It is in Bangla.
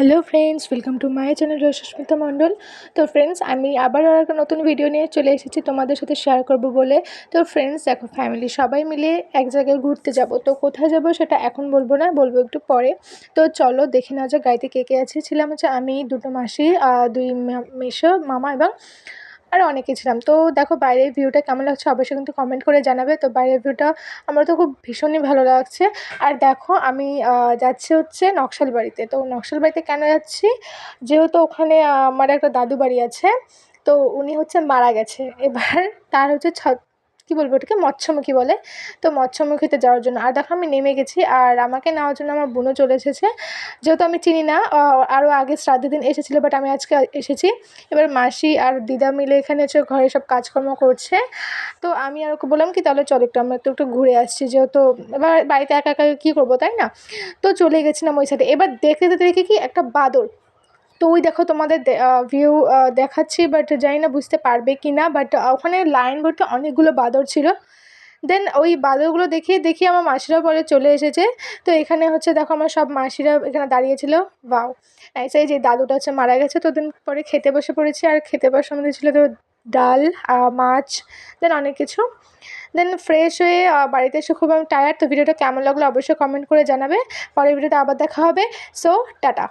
Hello friends, welcome to my channel Susmita Mondal. তো ফ্রেন্ডস, আমি আবার একটা নতুন ভিডিও নিয়ে চলে এসেছি তোমাদের সাথে শেয়ার করব বলে। তো ফ্রেন্ডস দেখো, ফ্যামিলি সবাই মিলে এক জায়গায় ঘুরতে যাব। তো কোথায় যাব সেটা এখন বলবো না, বলবো একটু পরে। তো চলো দেখে নেওয়া যাক গাড়িতে কে কে আছে। ছিলাম হচ্ছে আমি, দুটো মাসি, দুই মেসো, মামা এবং আরও অনেকে ছিলাম। তো দেখো বাইরের ভিউটা কেমন লাগছে অবশ্যই কিন্তু কমেন্ট করে জানাবে। তো বাইরের ভিউটা আমার তো খুব ভীষণই ভালো লাগছে। আর দেখো আমি যাচ্ছি হচ্ছে নকশালবাড়িতে। তো নকশালবাড়িতে কেন যাচ্ছি, যেহেতু ওখানে আমার একটা দাদু বাড়ি আছে। তো উনি হচ্ছে মারা গেছে। এবার তার হচ্ছে কী বলবো ওটাকে, মৎস্যমুখী বলে। তো মৎস্যমুখীতে যাওয়ার জন্য। আর দেখো আমি নেমে গেছি, আর আমাকে নেওয়ার জন্য আমার বোনও চলে এসেছে। যেহেতু আমি চিনি না, আরও আগে শ্রাদ্ধের দিন এসেছিলো, বাট আমি আজকে এসেছি। এবার মাসি আর দিদা মিলে এখানে হচ্ছে ঘরে সব কাজকর্ম করছে। তো আমি আর ওকে বললাম কি, তাহলে চল একটু আমরা একটু ঘুরে আসছি, যেহেতু এবার বাড়িতে একা একা কী করবো, তাই না? তো চলে গেছিলাম ওই সাইডে। এবার দেখতে দেখতে দেখি কি একটা বাদর। তো ওই দেখো তোমাদের ভিউ দেখাচ্ছি, বাট জানি না বুঝতে পারবে কি না, বাট ওখানে লাইন ভর্তি অনেকগুলো বাদর ছিল। দেন ওই বাদরগুলো দেখি দেখি আমার মাসিরা পরে চলে এসেছে। তো এখানে হচ্ছে দেখো আমার সব মাসিরা এখানে দাঁড়িয়েছিল। বাও, সেই যে দাদুটা হচ্ছে মারা গেছে। তো দিন পরে খেতে বসে পড়েছি, আর খেতে বসার মধ্যে ছিল তো ডাল, মাছ, দেন অনেক কিছু। দেন ফ্রেশ হয়ে বাড়িতে এসে খুব আমি টায়ার্ড। তো ভিডিওটা কেমন লাগলো অবশ্যই কমেন্ট করে জানাবে। পরের ভিডিওতে আবার দেখা হবে। So tata.